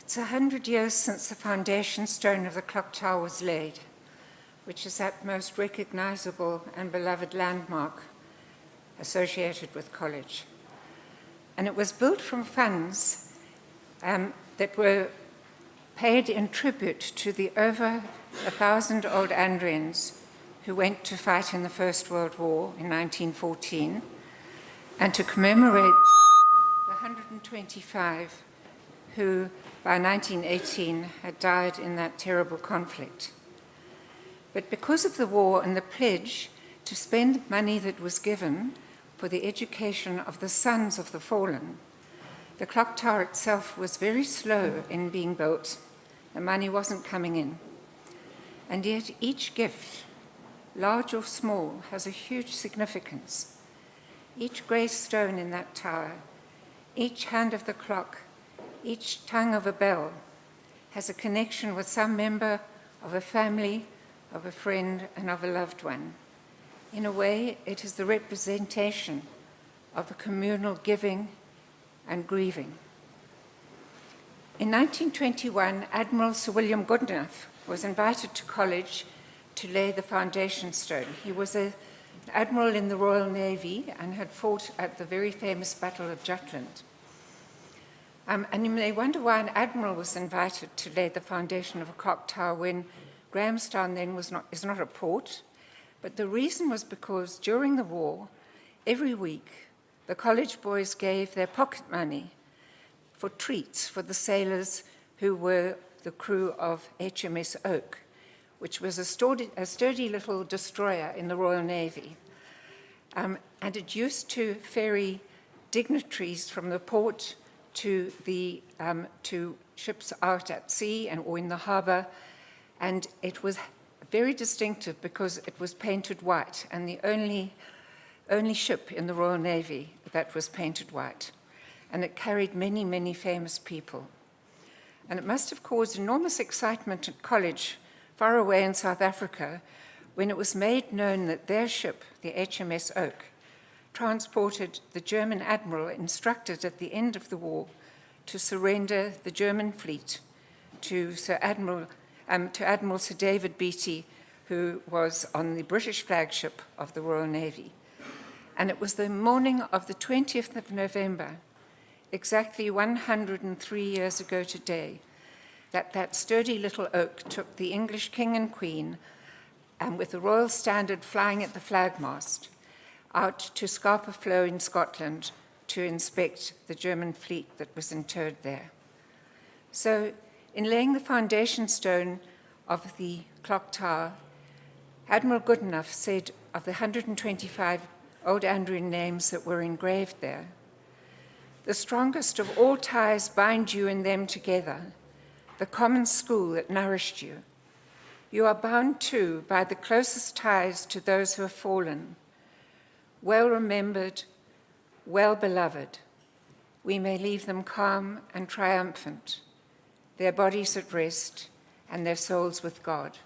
It's 100 years since the foundation stone of the clock tower was laid, which is that most recognizable and beloved landmark associated with college. And it was built from funds that were paid in tribute to the over 1,000 old Andrians who went to fight in the First World War in 1914, and to commemorate the 125 who by 1918 had died in that terrible conflict. But because of the war and the pledge to spend money that was given for the education of the sons of the fallen, the clock tower itself was very slow in being built. The money wasn't coming in. And yet each gift, large or small, has a huge significance. Each grey stone in that tower, each hand of the clock, each tongue of a bell has a connection with some member of a family, of a friend, and of a loved one. In a way, it is the representation of a communal giving and grieving. In 1921, Admiral Sir William Goodenough was invited to college to lay the foundation stone. He was an admiral in the Royal Navy and had fought at the very famous Battle of Jutland. And you may wonder why an admiral was invited to lay the foundation of a clock tower when Grahamstown then is not a port. But the reason was because during the war, every week, the college boys gave their pocket money for treats for the sailors who were the crew of HMS Oak, which was a sturdy little destroyer in the Royal Navy. And it used to ferry dignitaries from the port to ships out at sea or in the harbour, and it was very distinctive because it was painted white, and the only ship in the Royal Navy that was painted white. And it carried many, many famous people. And it must have caused enormous excitement at college far away in South Africa when it was made known that their ship, the HMS Oak, transported the German admiral instructed at the end of the war to surrender the German fleet to Admiral Sir David Beatty, who was on the British flagship of the Royal Navy. And it was the morning of the 20th of November, exactly 103 years ago today, that sturdy little oak took the English king and queen, and with the royal standard flying at the flagmast, out to Scapa Flow in Scotland to inspect the German fleet that was interred there. So in laying the foundation stone of the clock tower, Admiral Goodenough said of the 125 old Andrian names that were engraved there, "The strongest of all ties bind you and them together, the common school that nourished you. You are bound too by the closest ties to those who have fallen, well remembered, well beloved. We may leave them calm and triumphant, their bodies at rest and their souls with God."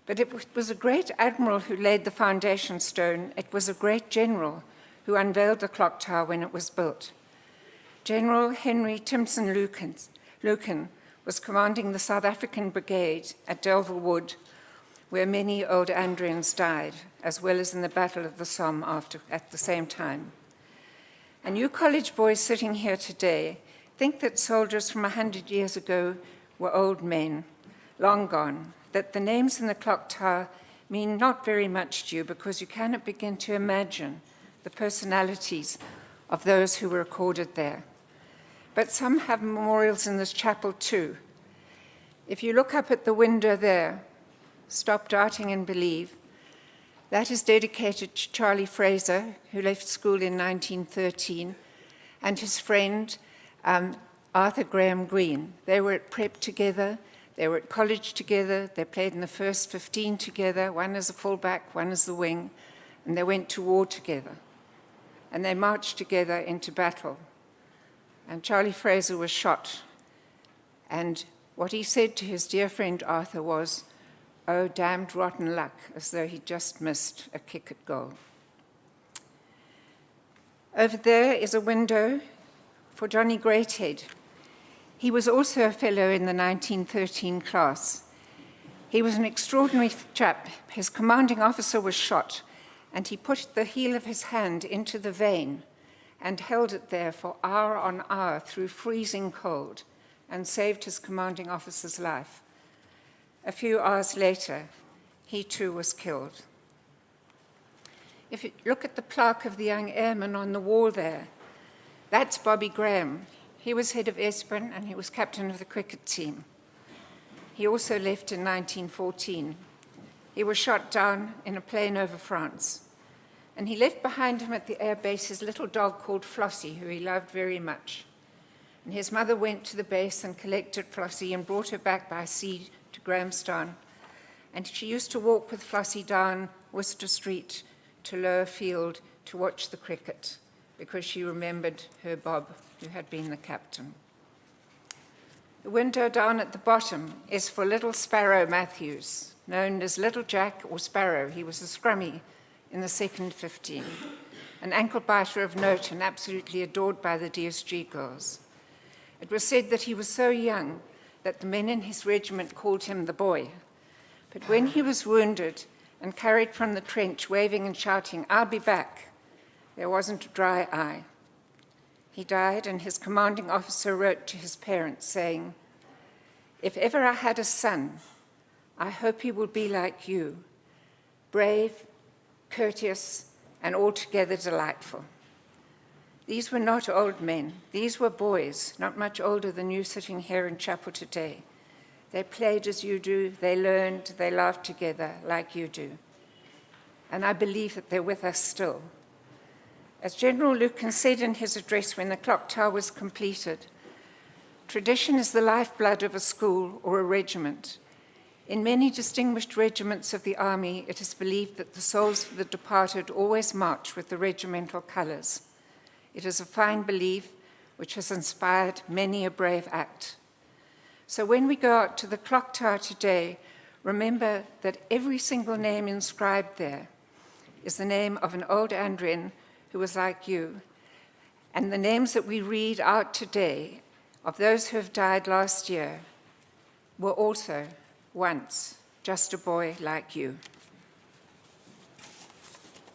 But it was a great admiral who laid the foundation stone. It was a great general who unveiled the clock tower when it was built. General Henry Timpson Lucan was commanding the South African Brigade at Delville Wood, where many old Andrians died, as well as in the Battle of the Somme at the same time. And you college boys sitting here today think that soldiers from 100 years ago were old men, long gone, that the names in the clock tower mean not very much to you because you cannot begin to imagine the personalities of those who were recorded there. But some have memorials in this chapel too. If you look up at the window there, "Stop doubting and believe," that is dedicated to Charlie Fraser, who left school in 1913, and his friend Arthur Graham Greene. They were at prep together, they were at college together, they played in the first 15 together, one as a fullback, one as the wing, and they went to war together. And they marched together into battle. And Charlie Fraser was shot. And what he said to his dear friend Arthur was, "Oh, damned rotten luck," as though he'd just missed a kick at goal. Over there is a window for Johnny Greathead. He was also a fellow in the 1913 class. He was an extraordinary chap. His commanding officer was shot, and he put the heel of his hand into the vein and held it there for hour on hour through freezing cold and saved his commanding officer's life. A few hours later, he too was killed. If you look at the plaque of the young airman on the wall there, that's Bobby Graham. He was head of Esperin and he was captain of the cricket team. He also left in 1914. He was shot down in a plane over France. And he left behind him at the air base his little dog called Flossie, who he loved very much. And his mother went to the base and collected Flossie and brought her back by sea to Grahamstown. And she used to walk with Flossie down Worcester Street to Lower Field to watch the cricket, because she remembered her Bob, who had been the captain. The window down at the bottom is for Little Sparrow Matthews, known as Little Jack or Sparrow. He was a scrummy in the second 15, an ankle biter of note and absolutely adored by the DSG girls. It was said that he was so young that the men in his regiment called him the boy. But when he was wounded and carried from the trench, waving and shouting, "I'll be back," there wasn't a dry eye. He died, and his commanding officer wrote to his parents saying, "If ever I had a son, I hope he will be like you, brave, courteous, and altogether delightful." These were not old men. These were boys, not much older than you sitting here in chapel today. They played as you do, they learned, they laughed together like you do. And I believe that they're with us still. As General Lucan said in his address when the clock tower was completed, tradition is the lifeblood of a school or a regiment. In many distinguished regiments of the army, it is believed that the souls of the departed always march with the regimental colors. It is a fine belief which has inspired many a brave act. So when we go out to the clock tower today, remember that every single name inscribed there is the name of an old Andrian who was like you. And the names that we read out today of those who have died last year were also once just a boy like you.